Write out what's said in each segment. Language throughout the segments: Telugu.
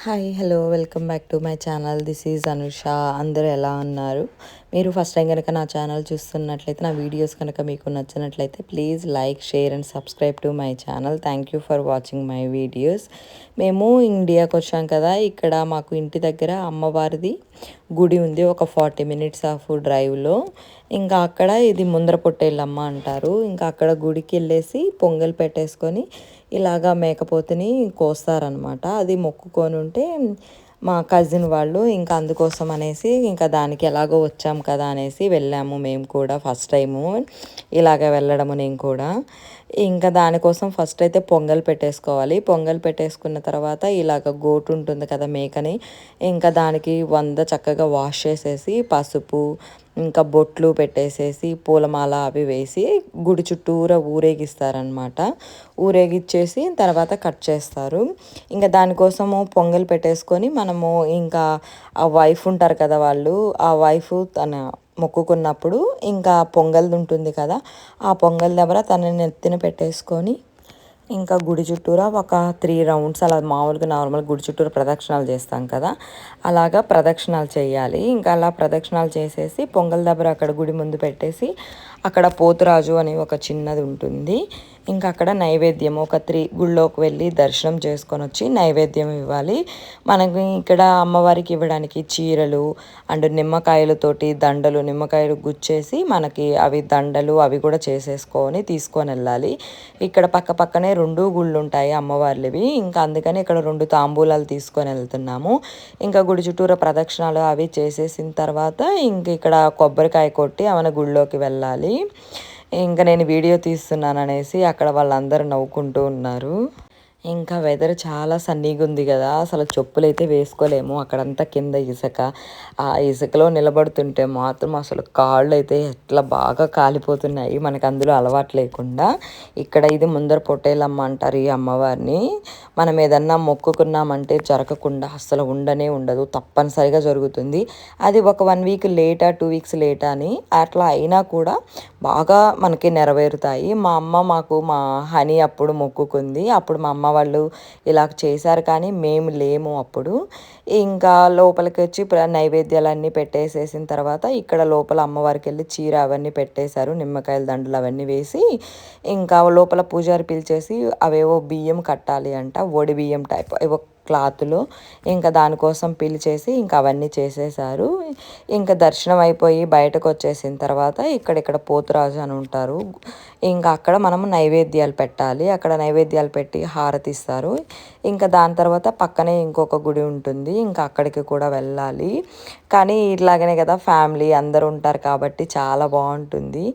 Hi hello welcome back to my channel. This is Anusha. అందరూ ఎలా ఉన్నారు? మీరు ఫస్ట్ టైం కనుక నా ఛానల్ చూస్తున్నట్లయితే, నా వీడియోస్ కనుక మీకు నచ్చినట్లయితే please like, share and subscribe to my channel. Thank you for watching my videos. మేము ఇండియాకి వచ్చాం కదా, ఇక్కడ మాకు ఇంటి దగ్గర అమ్మవారిది గుడి ఉంది, ఒక 40 మినిట్స్ ఆఫ్ డ్రైవ్లో. ఇంకా అక్కడ ఇది ముందర పొట్టేళ్ళమ్మ అంటారు. ఇంకా అక్కడ గుడికి వెళ్ళేసి పొంగల్ పెట్టేసుకొని ఇలాగా మేకపోతుని కోస్తారనమాట. అది మొక్కుకొని ఉంటే మా కజిన్ వాళ్ళు, ఇంకా అందుకోసం అనేసి ఇంకా దానికి ఎలాగో వచ్చాం కదా అనేసి వెళ్ళాము మేము కూడా. ఫస్ట్ టైము ఇలాగ వెళ్ళడము నేను కూడా. ఇంకా దానికోసం ఫస్ట్ అయితే పొంగల్ పెట్టేసుకోవాలి. పొంగల్ పెట్టేసుకున్న తర్వాత ఇలాగ గోటు ఉంటుంది కదా, మేకని, ఇంకా దానికి చక్కగా వాష్ చేసేసి పసుపు ఇంకా బొట్లు పెట్టేసేసి పూలమాల అవి వేసి గుడి చుట్టూరా ఊరేగిస్తారనమాట. ఊరేగిచ్చేసి తర్వాత కట్ చేస్తారు. ఇంకా దానికోసము పొంగల్ పెట్టేసుకొని మనము ఇంకా ఆ వైఫ్ ఉంటారు కదా, వాళ్ళు ఆ వైఫ్ తన మొక్కుకున్నప్పుడు ఇంకా పొంగల్ది ఉంటుంది కదా, ఆ పొంగల్ దగ్గర తనని నెత్తిన పెట్టేసుకొని ఇంకా గుడి చుట్టూరా ఒక 3 రౌండ్స్ అలా మామూలుగా నార్మల్ గుడి చుట్టూరా ప్రదక్షిణాలు చేస్తాం కదా, అలాగా ప్రదక్షిణాలు చేయాలి. ఇంకా అలా ప్రదక్షిణాలు చేసేసి పొంగల్ దెబ్బర అక్కడ గుడి ముందు పెట్టేసి అక్కడ పోతురాజు అని ఒక చిన్నది ఉంటుంది. ఇంకా అక్కడ నైవేద్యం ఒక 3 గుళ్ళోకి వెళ్ళి దర్శనం చేసుకొని వచ్చి నైవేద్యం ఇవ్వాలి. మనకి ఇక్కడ అమ్మవారికి ఇవ్వడానికి చీరలు అండ్ నిమ్మకాయలతోటి దండలు, నిమ్మకాయలు గుచ్చేసి మనకి అవి దండలు అవి కూడా చేసేసుకొని తీసుకొని వెళ్ళాలి. ఇక్కడ పక్క పక్కనే 2 గుళ్ళు ఉంటాయి అమ్మవార్లవి. ఇంకా అందుకని ఇక్కడ 2 తాంబూలాలు తీసుకొని వెళ్తున్నాము. ఇంకా గుడి చుట్టూరా ప్రదక్షిణాలు అవి చేసేసిన తర్వాత ఇంక ఇక్కడ కొబ్బరికాయ కొట్టి ఆమెన గుళ్ళోకి వెళ్ళాలి. ఇంకా నేను వీడియో తీస్తున్నాను అనేసి అక్కడ వాళ్ళందరూ నవ్వుకుంటూ ఉన్నారు. ఇంకా వెదర్ చాలా సన్నీగా ఉంది కదా, అసలు చెప్పులు అయితే వేసుకోలేము. అక్కడంతా కింద ఇసుక, ఆ ఇసుకలో నిలబడుతుంటే మాత్రం అసలు కాళ్ళు అయితే ఎట్లా బాగా కాలిపోతున్నాయి, మనకు అందులో అలవాటు లేకుండా. ఇక్కడ ఇది ముందర పొట్టేలమ్మ అంటారు ఈ అమ్మవారిని. మనం ఏదన్నా మొక్కుకున్నామంటే జరగకుండా అసలు ఉండనే ఉండదు, తప్పనిసరిగా జరుగుతుంది. అది ఒక 1 వీక్ లేటా 2 వీక్స్ లేటా అని అట్లా అయినా కూడా బాగా మనకి నెరవేరుతాయి. మా అమ్మ మా హనీ అప్పుడు మొక్కుకుంది. అప్పుడు మా అమ్మ వాళ్ళు ఇలా చేశారు, కానీ మేము లేము అప్పుడు. ఇంకా లోపలికి వచ్చి నైవేద్యాలన్నీ పెట్టేసేసిన తర్వాత ఇక్కడ లోపల అమ్మవారికి వెళ్ళి చీర అవన్నీ పెట్టేశారు, నిమ్మకాయల దండలు అవన్నీ వేసి. ఇంకా లోపల పూజారి పిలిచేసి అవేవో బియ్యం కట్టాలి అంట, ఒడి బియ్యం టైప్ ఏవో క్లాతులు. ఇంకా దానికోసం పిలిచేసి ఇంకా అవన్నీ చేసేసారు. ఇంకా దర్శనం అయిపోయి బయటకు వచ్చేసిన తర్వాత ఇక్కడ పోతురాజు అని ఉంటారు. ఇంకా అక్కడ మనము నైవేద్యాలు పెట్టాలి. అక్కడ నైవేద్యాలు పెట్టి హారతి ఇస్తారు. ఇంకా దాని తర్వాత పక్కనే ఇంకొక గుడి ఉంటుంది, ఇంకా అక్కడికి కూడా వెళ్ళాలి. కానీ ఇట్లాగనే కదా, ఫ్యామిలీ అందరూ ఉంటారు కాబట్టి చాలా బాగుంటుంది.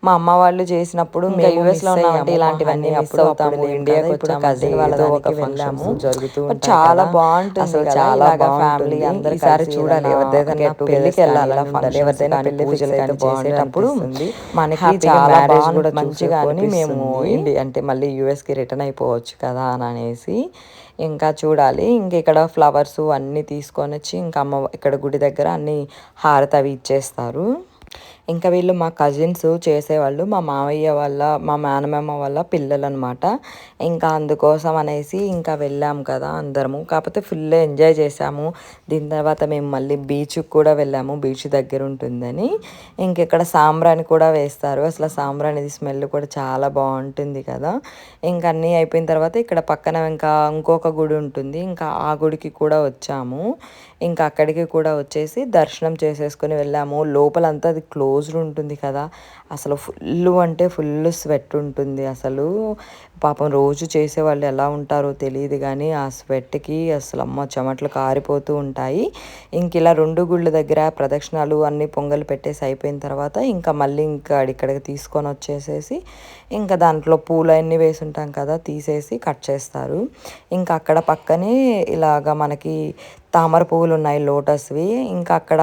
మా అమ్మ వాళ్ళు చేసినప్పుడు ఇంకా యూఎస్లో ఉన్నామంటే ఇలాంటివన్నీ మిస్ అవుతాము. ఇండియాకి ఇప్పుడు కజిన్ వాళ్ళతో ఒక వెళ్ళాము, జరుగుతూ చాలా బాగుంటుంది అసలు, చాలా ఫ్యామిలీ అందరూ ఈసారి చూడాలి. ఎవరిదైనా పెళ్ళికి వెళ్ళాలి, ఎవరిదైనా పెళ్లి పూజలు కానీ చేసేటప్పుడు మనకి చాలా బాగా మంచిగా అని మేము అంటే మళ్ళీ యూఎస్కి రిటర్న్ అయిపోవచ్చు కదా అని అనేసి ఇంకా చూడాలి. ఇంక ఇక్కడ ఫ్లవర్స్ అన్నీ తీసుకొని వచ్చి ఇంకా ఇక్కడ గుడి దగ్గర అన్నీ హారతి అవి ఇచ్చేస్తారు. ఇంకా వీళ్ళు మా కజిన్స్ చేసేవాళ్ళు, మా మామయ్య వాళ్ళ మా మేనమామ వాళ్ళ పిల్లలు అనమాట. ఇంకా అందుకోసం అనేసి ఇంకా వెళ్ళాము కదా అందరము. కాకపోతే ఫుల్ ఎంజాయ్ చేసాము. దీని తర్వాత మేము మళ్ళీ బీచ్కి కూడా వెళ్ళాము, బీచ్ దగ్గర ఉంటుందని. ఇంక ఇక్కడ సాంబ్రాణి కూడా వేస్తారు, అసలు సాంబ్రాణిది స్మెల్ కూడా చాలా బాగుంటుంది కదా. ఇంకా అన్నీ అయిపోయిన తర్వాత ఇక్కడ పక్కన ఇంకా ఇంకొక గుడి ఉంటుంది, ఇంకా ఆ గుడికి కూడా వచ్చాము. ఇంకా అక్కడికి కూడా వచ్చేసి దర్శనం చేసేసుకొని వెళ్ళాము. లోపలంతా అది క్లోజ్డ్ ఉంటుంది కదా, అసలు ఫుల్ అంటే ఫుల్ స్వెట్ ఉంటుంది. అసలు పాపం రోజు చేసేవాళ్ళు ఎలా ఉంటారో తెలియదు, కానీ ఆ స్వెట్కి అసలు అమ్మ చెమటలు కారిపోతూ ఉంటాయి. ఇంక ఇలా 2 గుళ్ళ దగ్గర ప్రదక్షిణాలు అన్నీ పొంగలు పెట్టేసి అయిపోయిన తర్వాత ఇంకా మళ్ళీ ఇంకా ఇక్కడికి తీసుకొని వచ్చేసేసి ఇంకా దాంట్లో పూలు అన్నీ వేసి ఉంటాం కదా, తీసేసి కట్ చేస్తారు. ఇంకా అక్కడ పక్కనే ఇలాగ మనకి తామర పువ్వులు ఉన్నాయి, లోటస్వి. ఇంకా అక్కడ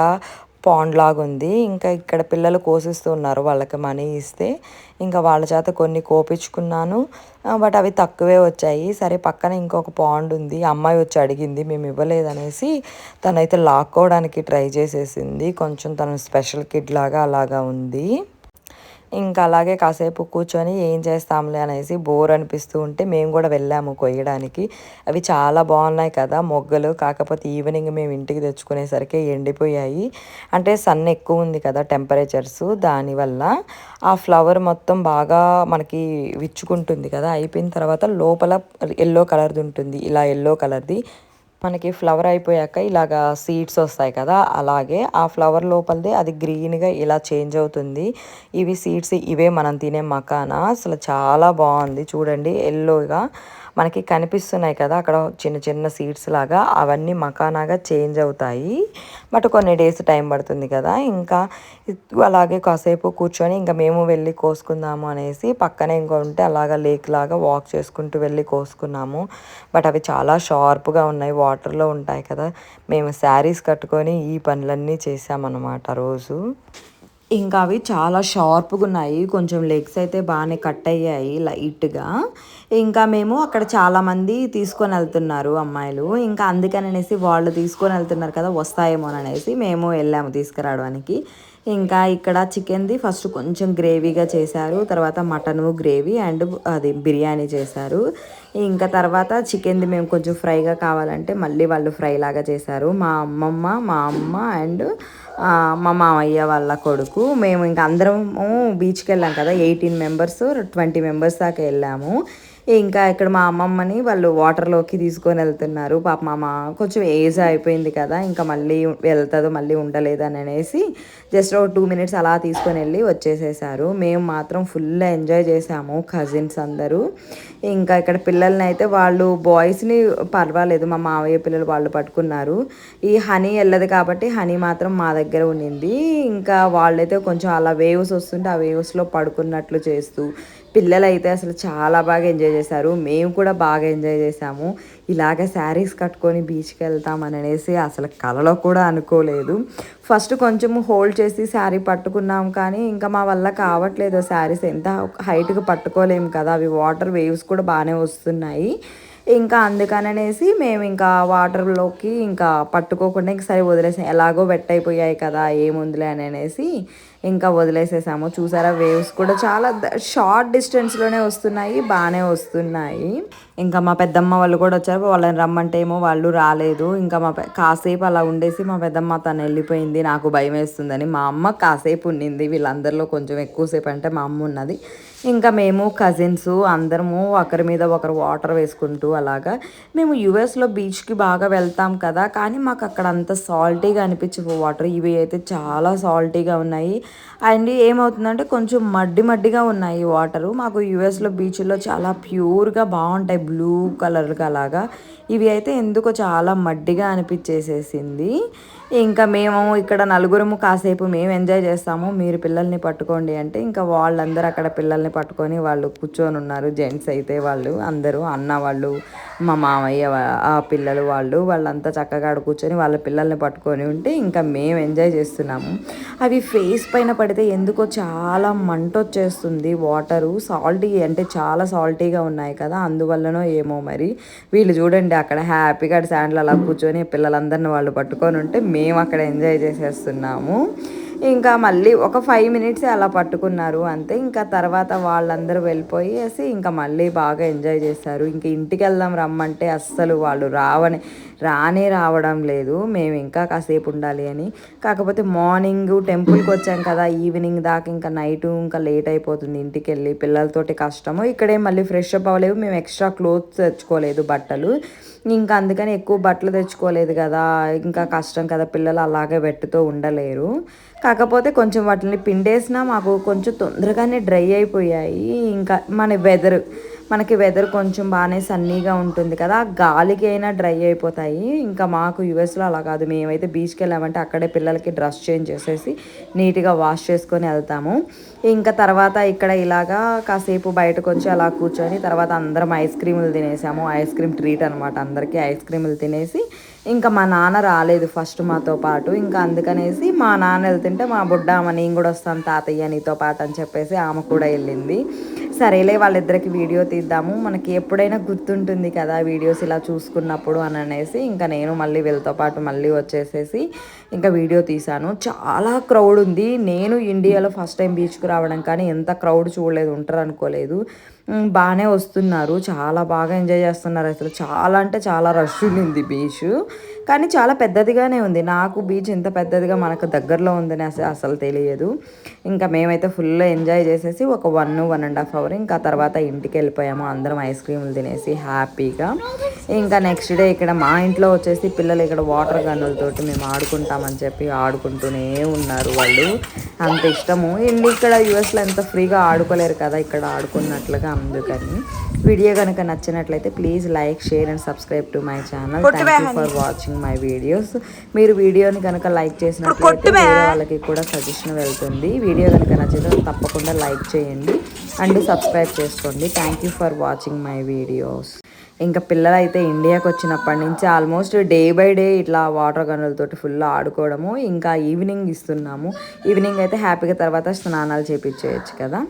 పాండ్ లాగా ఉంది. ఇంకా ఇక్కడ పిల్లలు కోసిస్తూ ఉన్నారు, వాళ్ళకి మనీ ఇస్తే ఇంకా వాళ్ళ చేత కొన్ని కోపించుకున్నాను. బట్ అవి తక్కువే వచ్చాయి. సరే పక్కన ఇంకొక పాండ్ ఉంది, అమ్మాయి వచ్చి అడిగింది, మేము ఇవ్వలేదనేసి తనైతే లాక్కోవడానికి ట్రై చేసేసింది. కొంచెం తను స్పెషల్ కిడ్ లాగా అలాగా ఉంది. ఇంకా అలాగే కాసేపు కూర్చొని ఏం చేస్తాంలే అనేసి బోర్ అనిపిస్తూ ఉంటే మేము కూడా వెళ్ళాము కొయ్యడానికి. అవి చాలా బాగున్నాయి కదా మొగ్గలు. కాకపోతే ఈవినింగ్ మేము ఇంటికి తెచ్చుకునేసరికి ఎండిపోయాయి. అంటే సన్ ఎక్కువ ఉంది కదా టెంపరేచర్స్, దానివల్ల ఆ ఫ్లవర్ మొత్తం బాగా మనకి విచ్చుకుంటుంది కదా. అయిపోయిన తర్వాత లోపల ఎల్లో కలర్ది ఉంటుంది, ఇలా ఎల్లో కలర్ది మనకి ఫ్లవర్ అయిపోయాక ఇలాగా సీడ్స్ వస్తాయి కదా, అలాగే ఆ ఫ్లవర్ లోపలిది అది గ్రీన్గా ఇలా చేంజ్ అవుతుంది. ఇవి సీడ్స్, ఇవే మనం తినే మకానా. అసలు చాలా బాగుంది చూడండి, ఎల్లోగా మనకి కనిపిస్తున్నాయి కదా అక్కడ చిన్న చిన్న సీడ్స్ లాగా, అవన్నీ మకానాగా చేంజ్ అవుతాయి. బట్ కొన్ని డేస్ టైం పడుతుంది కదా. ఇంకా అలాగే కాసేపు కూర్చొని ఇంకా మేము వెళ్ళి కోసుకుందాము అనేసి పక్కనే ఇంకా ఉంటే అలాగా లేక్ లాగా వాక్ చేసుకుంటూ వెళ్ళి కోసుకున్నాము. బట్ అవి చాలా షార్ప్గా ఉన్నాయి, వాటర్లో ఉంటాయి కదా. మేము శారీస్ కట్టుకొని ఈ పనులన్నీ చేసామన్నమాట రోజు. ఇంకా అవి చాలా షార్ప్గా ఉన్నాయి, కొంచెం లెగ్స్ అయితే బాగానే కట్ అయ్యాయి లైట్గా. ఇంకా మేము అక్కడ చాలామంది తీసుకొని వెళ్తున్నారు అమ్మాయిలు, ఇంకా అందుకనేసి వాళ్ళు తీసుకొని వెళ్తున్నారు కదా వస్తాయేమో అనేసి మేము వెళ్ళాము తీసుకురావడానికి. ఇంకా ఇక్కడ చికెన్ది ఫస్ట్ కొంచెం గ్రేవీగా చేశారు, తర్వాత మటను గ్రేవీ అండ్ అది బిర్యానీ చేశారు. ఇంకా తర్వాత చికెన్ది మేము కొంచెం ఫ్రైగా కావాలంటే మళ్ళీ వాళ్ళు ఫ్రై లాగా చేశారు. మా అమ్మమ్మ, మా అమ్మ అండ్ మా మామయ్య వాళ్ళ కొడుకు, మేము ఇంకా అందరము బీచ్కి వెళ్ళాం కదా, 18 మెంబర్స్ 20 మెంబర్స్ దాకా వెళ్ళాము. ఇంకా ఇక్కడ మా అమ్మమ్మని వాళ్ళు వాటర్లోకి తీసుకొని వెళ్తున్నారు. పాప మా కొంచెం ఏజ్ అయిపోయింది కదా, ఇంకా మళ్ళీ వెళ్తుందో మళ్ళీ ఉండలేదు అని అనేసి జస్ట్ ఒక 2 మినిట్స్ అలా తీసుకొని వెళ్ళి వచ్చేసేసారు. మేము మాత్రం ఫుల్ ఎంజాయ్ చేసాము కజిన్స్ అందరూ. ఇంకా ఇక్కడ పిల్లల్ని అయితే వాళ్ళు బాయ్స్ని పర్వాలేదు, మా మావయ్య పిల్లలు వాళ్ళు పట్టుకున్నారు. ఈ హనీ వెళ్ళదు కాబట్టి హనీ మాత్రం మా దగ్గర ఉండింది. ఇంకా వాళ్ళైతే కొంచెం అలా వేవ్స్ వస్తుంటే ఆ వేవ్స్లో పడుకున్నట్లు చేస్తూ పిల్లలైతే అసలు చాలా బాగా ఎంజాయ్ చేశారు. మేము కూడా బాగా ఎంజాయ్ చేసాము. ఇలాగ శారీస్ కట్టుకొని బీచ్కి వెళ్తామని అనేసి అసలు కలలో కూడా అనుకోలేదు. ఫస్ట్ కొంచెం హోల్డ్ చేసి శారీ పట్టుకున్నాం, కానీ ఇంకా మా వల్ల కావట్లేదు. శారీస్ ఎంత హైట్గా పట్టుకోలేము కదా, అవి వాటర్ వేవ్స్ కూడా బాగానే వస్తున్నాయి. ఇంకా అందుకననేసి మేము ఇంకా వాటర్లోకి ఇంకా పట్టుకోకుండా ఇంక సరే వదిలేసాం, ఎలాగో వెట్ అయిపోయాయి కదా ఏముందిలే అని అనేసి ఇంకా వదిలేసేసాము. చూసారా వేవ్స్ కూడా చాలా షార్ట్ డిస్టెన్స్లోనే వస్తున్నాయి, బాగానే వస్తున్నాయి. ఇంకా మా పెద్దమ్మ వాళ్ళు కూడా వచ్చారు, వాళ్ళని రమ్మంటే ఏమో వాళ్ళు రాలేదు. ఇంకా కాసేపు అలా ఉండేసి మా పెద్దమ్మ తను వెళ్ళిపోయింది, నాకు భయం వేస్తుందని. మా అమ్మ కాసేపు ఉండింది, వీళ్ళందరిలో కొంచెం ఎక్కువసేపు అంటే మా అమ్మ ఉన్నది. ఇంకా మేము కజిన్స్ అందరము ఒకరి మీద ఒకరు వాటర్ వేసుకుంటూ అలాగా. మేము యుఎస్లో బీచ్కి బాగా వెళ్తాం కదా, కానీ మాకు అక్కడ అంత సాల్టీగా అనిపించవు వాటర్, ఇవి అయితే చాలా సాల్టీగా ఉన్నాయి. అండ్ ఏమవుతుందంటే కొంచెం మడ్డిగా ఉన్నాయి వాటరు. మాకు యుఎస్లో బీచ్లో చాలా ప్యూర్గా బాగుంటాయి, బ్లూ కలర్గా అలాగా. ఇవి అయితే ఎందుకో చాలా మడ్డిగా అనిపించేసేసింది. ఇంకా మేము ఇక్కడ నలుగురము కాసేపు మేము ఎంజాయ్ చేస్తాము, మీరు పిల్లల్ని పట్టుకోండి అంటే ఇంకా వాళ్ళందరూ అక్కడ పిల్లల్ని పట్టుకొని వాళ్ళు కూర్చొని ఉన్నారు. జెంట్స్ అయితే వాళ్ళు అందరూ అన్న వాళ్ళు, మా మామయ్య ఆ పిల్లలు వాళ్ళంతా చక్కగా కూర్చొని వాళ్ళ పిల్లల్ని పట్టుకొని ఉంటే ఇంకా మేము ఎంజాయ్ చేస్తున్నాము. అవి ఫేస్ పైన పడితే ఎందుకో చాలా మంట వచ్చేస్తుంది. వాటరు సాల్టీ అంటే చాలా సాల్టీగా ఉన్నాయి కదా, అందువల్లనో ఏమో మరి. వీళ్ళు చూడండి అక్కడ హ్యాపీగా శాండ్లో అలా కూర్చొని పిల్లలందరిని వాళ్ళు పట్టుకొని ఉంటే మేము అక్కడ ఎంజాయ్ చేసేస్తున్నాము. ఇంకా మళ్ళీ ఒక 5 మినిట్స్ అలా పట్టుకున్నారు అంతే. ఇంకా తర్వాత వాళ్ళందరూ వెళ్ళిపోయేసి ఇంకా మళ్ళీ బాగా ఎంజాయ్ చేశారు. ఇంక ఇంటికి వెళ్దాం రమ్మంటే అస్సలు వాళ్ళు రావడం లేదు. మేము ఇంకా కాసేపు ఉండాలి అని. కాకపోతే మార్నింగ్ టెంపుల్కి వచ్చాం కదా, ఈవినింగ్ దాకా ఇంకా నైట్ ఇంకా లేట్ అయిపోతుంది ఇంటికి వెళ్ళి, పిల్లలతోటి కష్టము. ఇక్కడే మళ్ళీ ఫ్రెష్ అప్ అవ్వలేవు, మేము ఎక్స్ట్రా క్లోత్స్ తెచ్చుకోలేదు బట్టలు, ఇంకా అందుకని ఎక్కువ బట్టలు తెచ్చుకోలేదు కదా, ఇంకా కష్టం కదా, పిల్లలు అలాగే వెట్టుతో ఉండలేరు. కాకపోతే కొంచెం వాటిని పిండేసినా మాకు కొంచెం తొందరగానే డ్రై అయిపోయాయి. ఇంకా మనకి వెదర్ కొంచెం బాగానే సన్నీగా ఉంటుంది కదా, గాలికి అయినా డ్రై అయిపోతాయి. ఇంకా మాకు యుఎస్లో అలా కాదు, మేమైతే బీచ్కి వెళ్ళామంటే అక్కడే పిల్లలకి డ్రెస్ చేంజ్ చేసేసి నీట్గా వాష్ చేసుకొని వెళ్తాము. ఇంకా తర్వాత ఇక్కడ ఇలాగా కాసేపు బయటకు వచ్చి అలా కూర్చొని తర్వాత అందరం ఐస్ క్రీములు తినేసాము. ఐస్ క్రీమ్ ట్రీట్ అనమాట, అందరికీ ఐస్ క్రీములు తినేసి ఇంకా మా నాన్న రాలేదు ఫస్ట్ మాతో పాటు. ఇంకా అందుకనేసి మా నాన్న వెళ్తుంటే మా బుడ్డ అమ్మ నేను కూడా వస్తాను తాతయ్య నీతో పాటు అని చెప్పేసి ఆమె కూడా వెళ్ళింది. సరేలే వాళ్ళిద్దరికి వీడియో తీద్దాము, మనకి ఎప్పుడైనా గుర్తుంటుంది కదా వీడియోస్ ఇలా చూసుకున్నప్పుడు అని అనేసి ఇంకా నేను మళ్ళీ వీళ్ళతో పాటు మళ్ళీ వచ్చేసేసి ఇంకా వీడియో తీశాను. చాలా క్రౌడ్ ఉంది. నేను ఇండియాలో ఫస్ట్ టైం బీచ్కి రావడం కానీ ఎంత క్రౌడ్ చూడలేదు, ఉంటారు అనుకోలేదు. బాగానే వస్తున్నారు, చాలా బాగా ఎంజాయ్ చేస్తున్నారు. అసలు చాలా అంటే చాలా రష్ ఉంది బీచ్, కానీ చాలా పెద్దదిగానే ఉంది. నాకు బీచ్ ఇంత పెద్దదిగా మనకు దగ్గరలో ఉందని అసలు తెలియదు. ఇంకా మేమైతే ఫుల్ ఎంజాయ్ చేసేసి ఒక 1.5 అవర్ ఇంకా తర్వాత ఇంటికి వెళ్ళిపోయాము. అందరం ఐస్ క్రీములు తినేసి హ్యాపీగా. ఇంకా నెక్స్ట్ డే ఇక్కడ మా ఇంట్లో వచ్చేసి పిల్లలు ఇక్కడ వాటర్ గన్నులతోటి మేము ఆడుకుంటామని చెప్పి ఆడుకుంటూనే ఉన్నారు. వాళ్ళు అంత ఇష్టము. ఇక్కడ యూఎస్లో ఎంత ఫ్రీగా ఆడుకోలేరు కదా ఇక్కడ ఆడుకున్నట్లుగా. అందుకని వీడియో కనుక నచ్చినట్లయితే please like, share and subscribe to my channel. Thank you for watching my videos. మీరు వీడియోని కనుక లైక్ చేసినట్లయితే వేరే వాళ్ళకి కూడా సజెషన్ వెళ్తుంది. వీడియో కనుక నచ్చితే తప్పకుండా లైక్ చేయండి అండ్ సబ్స్క్రైబ్ చేసుకోండి. Thank you for watching my videos. ఇంకా పిల్లలు అయితే ఇండియాకి వచ్చినప్పటి నుంచి ఆల్మోస్ట్ డే బై డే ఇట్లా వాటర్ గన్నులతోటి ఫుల్ ఆడుకోవడము. ఇంకా ఈవినింగ్ ఇస్తున్నాము. ఈవినింగ్ అయితే హ్యాపీగా తర్వాత స్నానాలు చేపించేయచ్చు కదా.